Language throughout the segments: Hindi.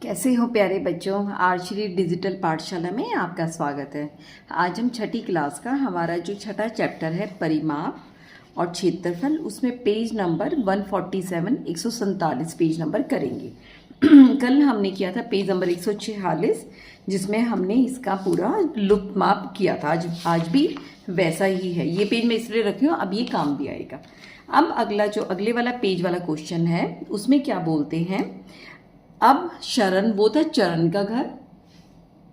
कैसे हो प्यारे बच्चों। आर्चरी डिजिटल पाठशाला में आपका स्वागत है। आज हम छठी क्लास का हमारा जो छठा चैप्टर है परिमाप और क्षेत्रफल, उसमें पेज नंबर 147 147 पेज नंबर करेंगे। कल हमने किया था पेज नंबर 146 जिसमें हमने इसका पूरा लुप्त माप किया था। आज भी वैसा ही है। ये पेज मैं इसलिए रखी हूँ, अब ये काम भी आएगा। अब अगले वाला पेज वाला क्वेश्चन है, उसमें क्या बोलते हैं। अब शरण, वो था चरण का घर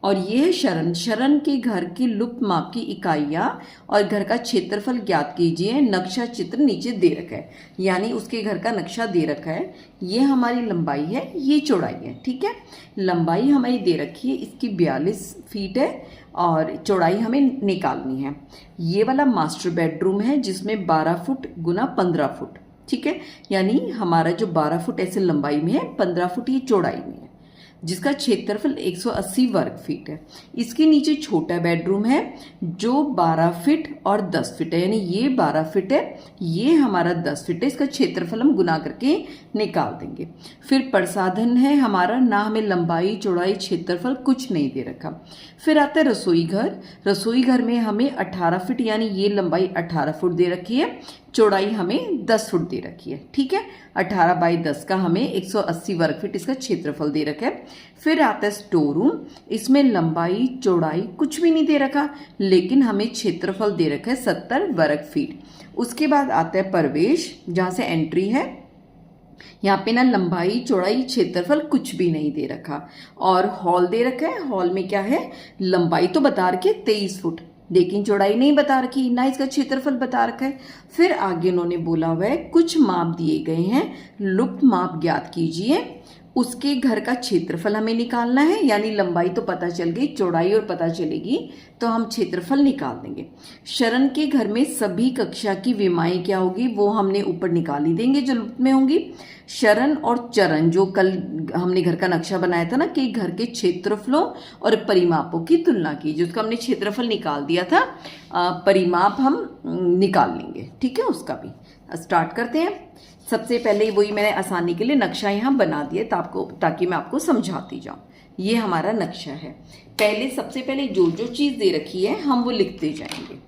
और ये है शरण। शरण के घर की लुप्त माप की इकाइयाँ और घर का क्षेत्रफल ज्ञात कीजिए। नक्शा चित्र नीचे दे रखा है, यानी उसके घर का नक्शा दे रखा है। ये हमारी लंबाई है, ये चौड़ाई है। ठीक है, लंबाई हमारी दे रखी है, इसकी 42 फीट है और चौड़ाई हमें निकालनी है। ये वाला मास्टर बेडरूम है जिसमें 12 फुट गुना 15 फुट। ठीक है, यानी हमारा जो 12 फुट ऐसे लंबाई में है, 15 फुट ये चौड़ाई में है, जिसका क्षेत्रफल 180 वर्ग फीट है। इसके नीचे छोटा बेडरूम है जो 12 फीट और 10 फीट है, यानी ये 12 फीट है, ये हमारा 10 फीट है। इसका क्षेत्रफल हम गुना करके निकाल देंगे। फिर प्रसाधन है हमारा, ना हमें लंबाई चौड़ाई क्षेत्रफल कुछ नहीं दे रखा। फिर आता है रसोई घर। रसोई घर में हमें 18 फीट, यानी ये लंबाई 18 फुट दे रखी है, चौड़ाई हमें 10 फुट दे रखी है। ठीक है, 18 बाई 10 का हमें 180 वर्ग फीट इसका क्षेत्रफल दे रखा है। फिर आता है स्टोर रूम। इसमें लंबाई चौड़ाई कुछ भी नहीं दे रखा, लेकिन हमें क्षेत्रफल दे रखा है 70 वर्ग फीट। उसके बाद आता है प्रवेश, जहाँ से एंट्री है। यहाँ पे ना लंबाई चौड़ाई क्षेत्रफल कुछ भी नहीं दे रखा। और हॉल दे रखा है। हॉल में क्या है, लंबाई तो बता रखी है 23 फुट, लेकिन चौड़ाई नहीं बता रखी, ना इसका क्षेत्रफल बता रखा है। फिर आगे उन्होंने बोला हुआ है कुछ माप दिए गए हैं, लुप्त माप ज्ञात कीजिए। उसके घर का क्षेत्रफल हमें निकालना है, यानी लंबाई तो पता चल गई, चौड़ाई और पता चलेगी तो हम क्षेत्रफल निकाल देंगे। शरण के घर में सभी कक्षा की विमाएं क्या होगी, वो हमने ऊपर निकाल ही देंगे जो लुप्त में होंगी। शरण और चरण, जो कल हमने घर का नक्शा बनाया था ना कि घर के क्षेत्रफलों और परिमापों की तुलना की, जिसका हमने क्षेत्रफल निकाल दिया था, परिमाप हम निकाल लेंगे। ठीक है, उसका भी स्टार्ट करते हैं। सबसे पहले वही मैंने आसानी के लिए नक्शा यहाँ बना दिया ताकि मैं आपको समझाती जाऊँ। ये हमारा नक्शा है। सबसे पहले जो जो चीज़ दे रखी है हम वो लिखते जाएंगे।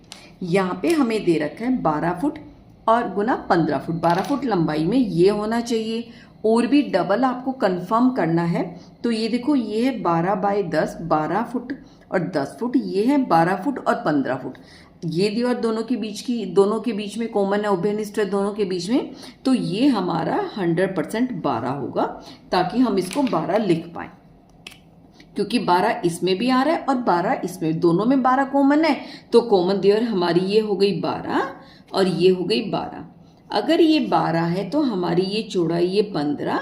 यहाँ पे हमें दे रखा है 12 फुट और गुना 15 फुट। 12 फुट लंबाई में ये होना चाहिए, और भी डबल आपको कंफर्म करना है। तो ये देखो, ये है 12 बाई 10, 12 फुट और 10 फुट। ये है 12 फुट और 15 फुट। ये दीवार दोनों के बीच में कॉमन है, उभयनिष्ठ है दोनों के बीच में, तो ये हमारा 100% 12 होगा, ताकि हम इसको 12 लिख पाए। क्योंकि 12 इसमें भी आ रहा है और 12 इसमें, दोनों में 12 कॉमन है, तो कॉमन दीवार हमारी ये हो गई 12 और ये हो गई 12। अगर ये 12 है तो हमारी ये चौड़ाई ये 15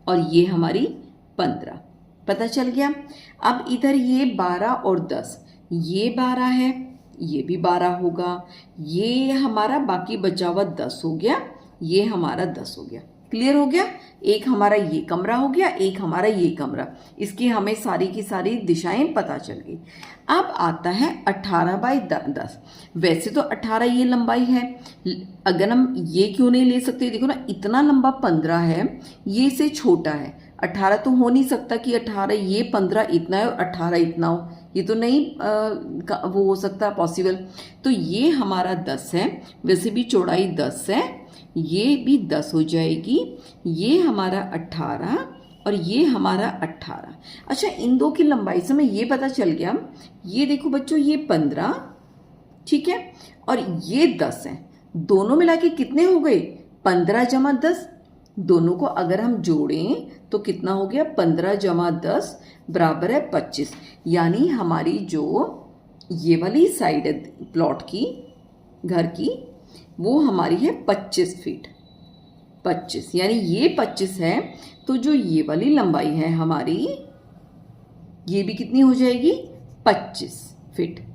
और ये हमारी 15। पता चल गया। अब इधर ये 12 और 10, ये 12 है, ये भी 12 होगा, ये हमारा बाकी बचा हुआ 10 हो गया, ये हमारा 10 हो गया। क्लियर हो गया। एक हमारा ये कमरा हो गया, एक हमारा ये कमरा। इसकी हमें सारी की सारी दिशाएं पता चल गई। अब आता है 18 बाई 10। वैसे तो 18 ये लंबाई है, अगर हम ये क्यों नहीं ले सकते, देखो ना, इतना लंबा 15 है, ये से छोटा है। 18 तो हो नहीं सकता कि 18 ये 15 इतना है और 18 इतना हो, ये तो नहीं वो हो सकता पॉसिबल। तो ये हमारा 10 है, वैसे भी चौड़ाई 10 है, ये भी 10 हो जाएगी। ये हमारा 18 और ये हमारा 18। अच्छा, इन दो की लंबाई से हमें ये पता चल गया। ये देखो बच्चों, ये 15, ठीक है, और ये 10 है। दोनों मिला के कितने हो गए, 15 जमा 10। दोनों को अगर हम जोड़ें तो कितना हो गया, 15 जमा 10 बराबर है 25। यानी हमारी जो ये वाली साइड है प्लॉट की, घर की, वो हमारी है 25 फीट। 25 यानी ये 25 है, तो जो ये वाली लंबाई है हमारी, ये भी कितनी हो जाएगी, 25 फीट।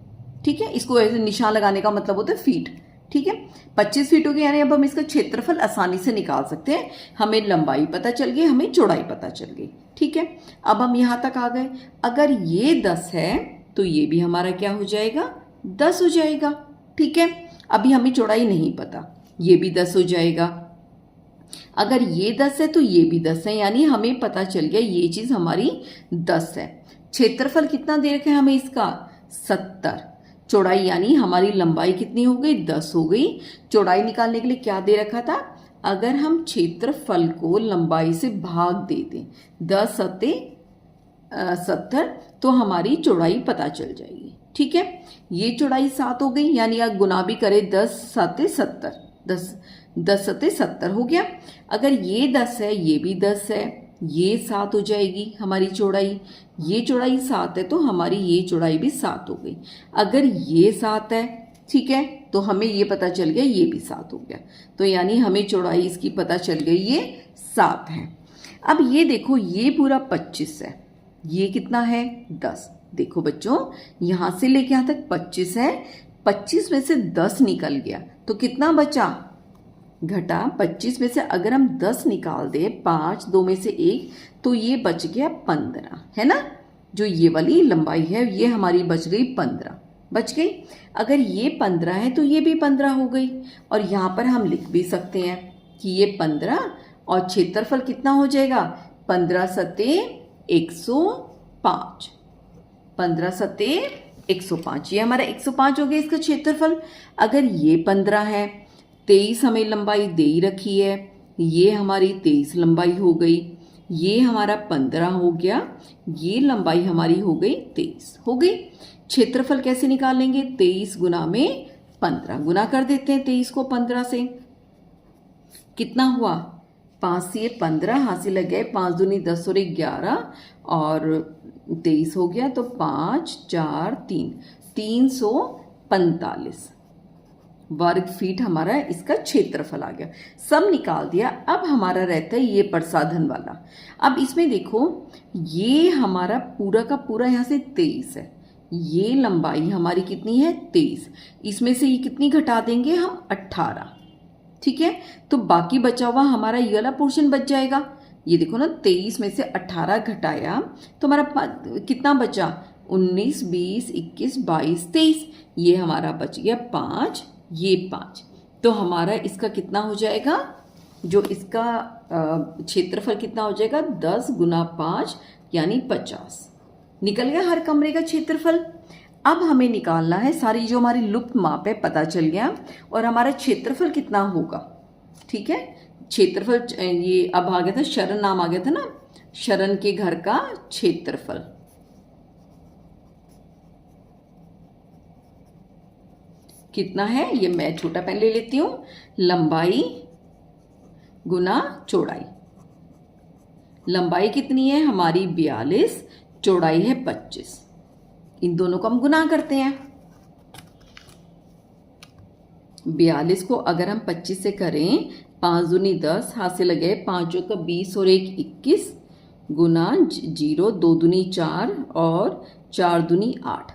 ठीक है, इसको ऐसे निशान लगाने का मतलब होता है फीट। ठीक है, 25 फीट हो गया, यानी अब हम इसका क्षेत्रफल आसानी से निकाल सकते हैं। हमें लंबाई पता चल गई, हमें चौड़ाई पता चल गई। ठीक है, अब हम यहां तक आ गए। अगर ये 10 है तो ये भी हमारा क्या हो जाएगा, 10 हो जाएगा। ठीक है, अभी हमें चौड़ाई नहीं पता, ये भी 10 हो जाएगा। अगर ये 10 है तो ये भी 10 है, यानी हमें पता चल गया ये चीज हमारी 10 है। क्षेत्रफल कितना दे रखा है हमें इसका 70। चौड़ाई यानी हमारी लंबाई कितनी हो गई 10 हो गई। चौड़ाई निकालने के लिए क्या दे रखा था, अगर हम क्षेत्रफल को लंबाई से भाग दे दें 10 सत्ते 70 तो हमारी चौड़ाई पता चल जाएगी। ठीक है, ये चौड़ाई 7 हो गई, यानी आप गुना भी करें 10 सत्ते 70, 10 सत्ते 70 हो गया। अगर ये 10 है ये भी 10 है, ये 7 हो जाएगी हमारी चौड़ाई। ये चौड़ाई 7 है तो हमारी ये चौड़ाई भी 7 हो गई। अगर ये 7 है, ठीक है, तो हमें ये पता चल गया ये भी 7 हो गया, तो यानी हमें चौड़ाई इसकी पता चल गई ये 7 है। अब ये देखो ये पूरा 25 है, ये कितना है 10। देखो बच्चों यहां से लेके यहां तक 25 है, 25 में से 10 निकल गया तो कितना बचा, घटा 25 में से अगर हम 10 निकाल दे 5 2 में से 1 तो ये बच गया 15, है ना। जो ये वाली लंबाई है ये हमारी बच गई 15 बच गई। अगर ये 15 है तो ये भी 15 हो गई, और यहाँ पर हम लिख भी सकते हैं कि ये 15 और क्षेत्रफल कितना हो जाएगा 15 सत्ते 105, 15 सत्ते 105, ये हमारा 105 हो गया इसका क्षेत्रफल। अगर ये 15 है, 23 हमें लंबाई दे ही रखी है, ये हमारी 23 लंबाई हो गई, ये हमारा 15 हो गया, ये लंबाई हमारी हो गई 23 हो गई। क्षेत्रफल कैसे निकालेंगे, 23 गुना में 15, गुना कर देते हैं 23 को 15 से, कितना हुआ 5 से 15 हासिल लग गए, 5 दूनी 10 और 11 और 23 हो गया, तो 5 4 3 345 वर्ग फीट हमारा इसका क्षेत्रफल आ गया। सब निकाल दिया। अब हमारा रहता है ये प्रसाधन वाला। अब इसमें देखो ये हमारा पूरा का पूरा यहाँ से 23 है, ये लंबाई हमारी कितनी है 23, इसमें से ये कितनी घटा देंगे हम 18, ठीक है, तो बाकी बचा हुआ हमारा ये वाला पोर्शन बच जाएगा। ये देखो ना 23 में से 18 घटाया तो हमारा कितना बचा 19 20 21 22 23, ये हमारा बच गया 5, ये 5, तो हमारा इसका कितना हो जाएगा, जो इसका क्षेत्रफल कितना हो जाएगा 10 गुना 5 यानी 50, निकल गया हर कमरे का क्षेत्रफल। अब हमें निकालना है सारी जो हमारी लुप्त माप है पता चल गया, और हमारा क्षेत्रफल कितना होगा, ठीक है। क्षेत्रफल ये अब आ गया था, शरण नाम आ गया था ना, शरण के घर का क्षेत्रफल, कितना है ये मैं छोटा पेन ले लेती हूं, लंबाई गुना चौड़ाई। लंबाई कितनी है हमारी 42, चौड़ाई है 25, इन दोनों को हम गुना करते हैं। 42 को अगर हम 25 से करें, 5 दूनी 10 हाथ से लगे, 5 का 20 और 1 21 गुना 0, 2 दूनी 4 और 4 दूनी 8,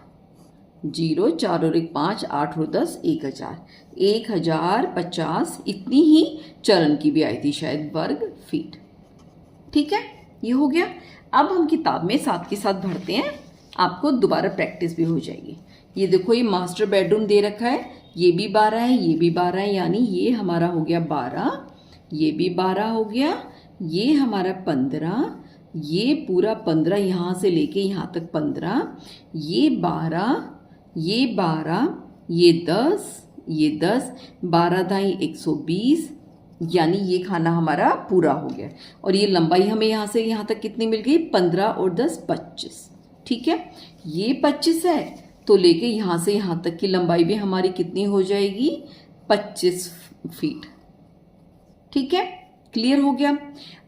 0 4 और 1 5, 8 और 10 1000, 1050 इतनी ही चरण की भी आई थी शायद वर्ग फीट, ठीक है, ये हो गया। अब हम किताब में साथ के साथ भरते हैं, आपको दोबारा प्रैक्टिस भी हो जाएगी। ये देखो ये मास्टर बेडरूम दे रखा है, ये भी 12 है, ये भी 12 है, यानी ये हमारा हो गया 12, ये भी 12 हो गया, ये हमारा 15, ये पूरा 15 यहाँ से लेके यहाँ तक 15, ये 12, ये 12, ये 10, ये 10, 12 दाई 120, यानी ये खाना हमारा पूरा हो गया। और ये लंबाई हमें यहाँ से यहाँ तक कितनी मिल गई 15 और 10 25, ठीक है, ये 25 है तो लेके यहाँ से यहाँ तक की लंबाई भी हमारी कितनी हो जाएगी 25 फीट, ठीक है, क्लियर हो गया।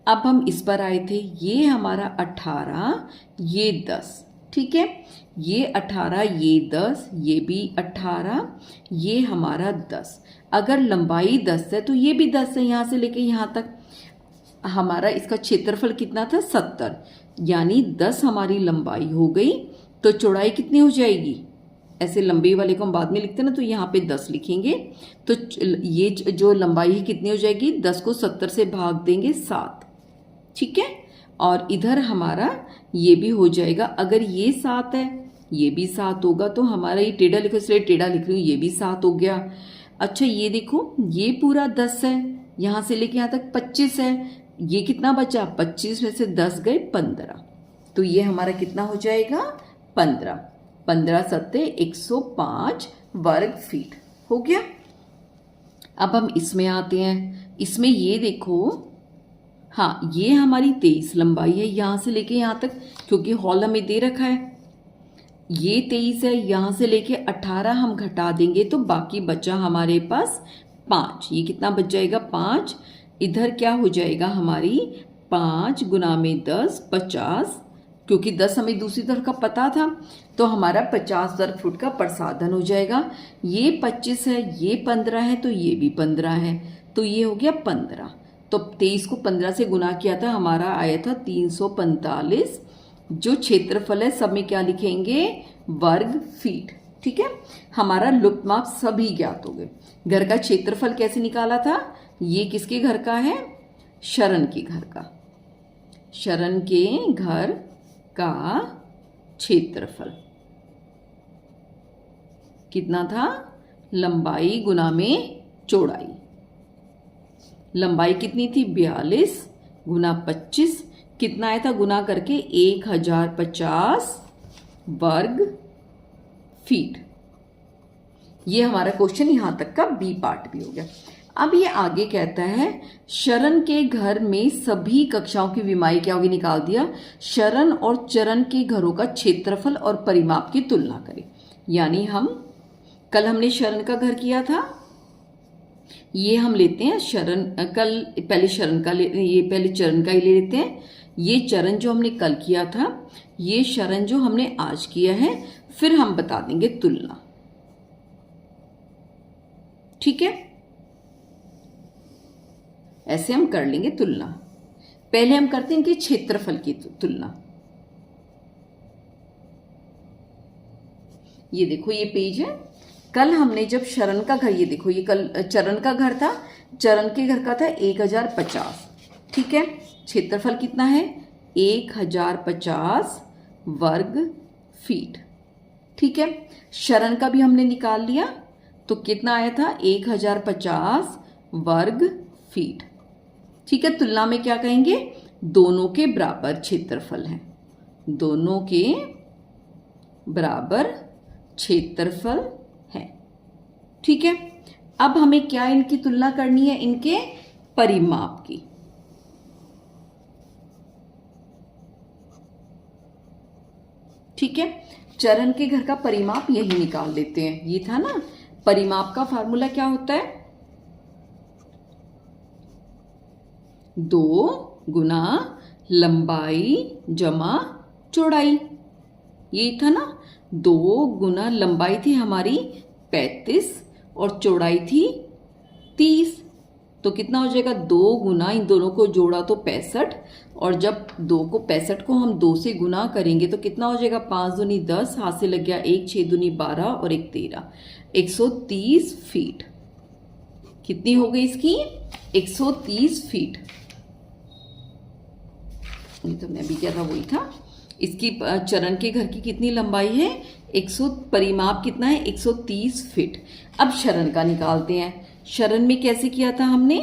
अब हम इस पर आए थे, ये हमारा 18, ये 10, ठीक है, ये 18, ये 10, ये भी 18, ये हमारा 10। अगर लंबाई 10 है तो ये भी 10 है, यहाँ से लेके यहाँ तक। हमारा इसका क्षेत्रफल कितना था 70, यानी 10 हमारी लंबाई हो गई, तो चौड़ाई कितनी हो जाएगी, ऐसे लंबी वाले को हम बाद में लिखते हैं ना, तो यहाँ पे 10 लिखेंगे, तो ये जो लंबाई है कितनी हो जाएगी, 10 को 70 से भाग देंगे 7, ठीक है, और इधर हमारा ये भी हो जाएगा, अगर ये 7 है ये भी 7 होगा, तो हमारा ये टेढ़ा लिखो इसलिए टेढ़ा लिख रही हूँ, ये भी 7 हो गया। अच्छा ये देखो ये पूरा 10 है, यहाँ से लेके यहाँ तक 25 है, ये कितना बचा, 25 में से 10 गए 15, तो ये हमारा कितना हो जाएगा 15, 15 सत्ते 105 वर्ग फीट हो गया। अब हम इसमें आते हैं, इसमें ये देखो, हाँ ये हमारी 23 लंबाई है यहाँ से लेके यहाँ तक, क्योंकि हॉल हमें दे रखा है, ये 23 है, यहाँ से लेके 18 हम घटा देंगे तो बाकी बचा हमारे पास 5, ये कितना बच जाएगा 5, इधर क्या हो जाएगा हमारी 5 गुना में 10 50, क्योंकि 10 हमें दूसरी तरफ का पता था तो हमारा 50 वर्ग फुट का प्रसाधन हो जाएगा। ये 25 है, ये 15 है, तो ये भी 15 है, तो ये हो गया 15। तो 23 को 15 से गुना किया था, हमारा आया था 345। जो क्षेत्रफल है सब में क्या लिखेंगे, वर्ग फीट। ठीक है, हमारा लुप्त माप सभी ज्ञात हो गए। घर का क्षेत्रफल कैसे निकाला था, ये किसके घर का है, शरण के घर का, शरण के घर का क्षेत्रफल कितना था, लंबाई गुना में चौड़ाई, लंबाई कितनी थी 42 गुना 25, कितना आया था गुना करके 1050 वर्ग फीट। ये हमारा क्वेश्चन यहां तक का बी पार्ट भी हो गया। अब ये आगे कहता है शरण के घर में सभी कक्षाओं की विमाई क्या होगी, निकाल दिया, शरण और चरण के घरों का क्षेत्रफल और परिमाप की तुलना करें। यानी हम कल हमने शरण का घर किया था, ये हम लेते हैं शरण, कल पहले शरण का ये पहले चरण का ही ले लेते हैं। ये चरण जो हमने कल किया था, ये शरण जो हमने आज किया है, फिर हम बता देंगे तुलना। ठीक है, ऐसे हम कर लेंगे तुलना। पहले हम करते हैं इनके क्षेत्रफल की तुलना। ये देखो ये पेज है, कल हमने जब शरण का घर, ये देखो ये कल चरण का घर था, चरण के घर का था 1050। ठीक है, क्षेत्रफल कितना है 1050 वर्ग फीट। ठीक है, शरण का भी हमने निकाल लिया तो कितना आया था 1050 वर्ग फीट। ठीक है, तुलना में क्या कहेंगे, दोनों के बराबर क्षेत्रफल है, दोनों के बराबर क्षेत्रफल है। ठीक है, अब हमें क्या इनकी तुलना करनी है, इनके परिमाप की। ठीक है, चरण के घर का परिमाप यही निकाल लेते हैं, ये था ना, परिमाप का फार्मूला क्या होता है, 2 गुना लंबाई जमा चौड़ाई, ये था ना, 2 गुना लंबाई थी हमारी 35 और चौड़ाई थी 30, तो कितना हो जाएगा 2 गुना, इन दोनों को जोड़ा तो 65, और जब 2 को 65 को हम 2 से गुना करेंगे तो कितना हो जाएगा 5 दूनी 10, हाथ से लग गया 1, 6 दूनी 12 और 1 13, 130 फीट। कितनी हो गई इसकी 130 फीट। ये तो मैं भी क्या था वही था। इसकी चरण के घर की कितनी लंबाई है 100, परिमाप कितना है 130 फीट। अब शरण का निकालते हैं। शरण में कैसे किया था हमने,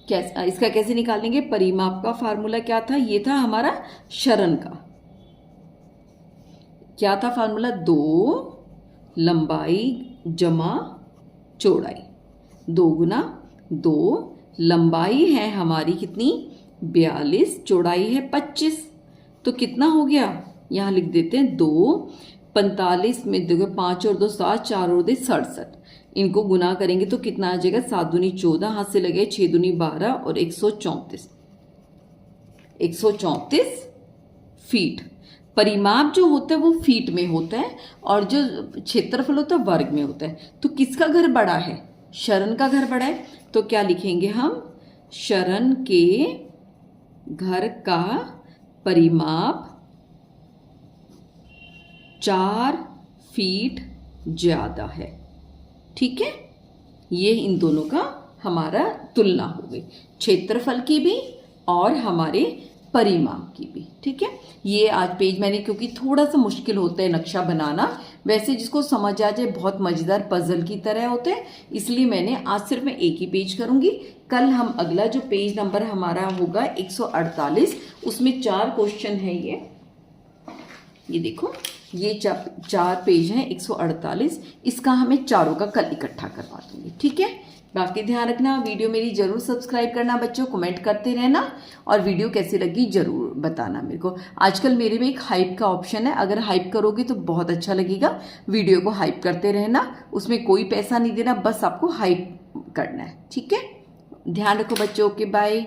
इसका कैसे निकालेंगे, परिमाप का फार्मूला क्या था, ये था हमारा शरण का, क्या था फार्मूला, 2 लंबाई जमा चौड़ाई, 2 गुना 2, लंबाई है हमारी कितनी 42, चौड़ाई है 25, तो कितना हो गया, यहां लिख देते हैं 2, 45 में देखो 5 और 2 7, 4 और 2 67, इनको गुना करेंगे तो कितना आ जाएगा 7 दूनी 14, हाथ से लगे 6 दूनी 12 और 134, 134 फीट। परिमाप जो होता है वो फीट में होता है और जो क्षेत्रफल होता है वर्ग में होता है। तो किसका घर बड़ा है, शरण का घर बड़ा है, तो क्या लिखेंगे हम, शरण के घर का परिमाप 4 फीट ज्यादा है। ठीक है, ये इन दोनों का हमारा तुलना हो गई, क्षेत्रफल की भी और हमारे परिमाप की भी। ठीक है, ये आज पेज मैंने, क्योंकि थोड़ा सा मुश्किल होता है नक्शा बनाना, वैसे जिसको समझ आ जाए बहुत मज़ेदार पजल की तरह होते हैं, इसलिए मैंने आज सिर्फ मैं एक ही पेज करूँगी। कल हम अगला जो पेज नंबर हमारा होगा 148, उसमें 4 क्वेश्चन है। ये देखो, ये 4 पेज हैं 148, इसका हमें चारों का कल इकट्ठा करवा दूंगी, ठीक है। बाकी ध्यान रखना, वीडियो मेरी जरूर सब्सक्राइब करना बच्चों, कमेंट करते रहना और वीडियो कैसी लगी जरूर बताना मेरे को। आजकल मेरे में एक हाइप का ऑप्शन है, अगर हाइप करोगे तो बहुत अच्छा लगेगा। वीडियो को हाइप करते रहना, उसमें कोई पैसा नहीं देना, बस आपको हाइप करना है, ठीक है। ध्यान रखो बच्चों, ओके बाय।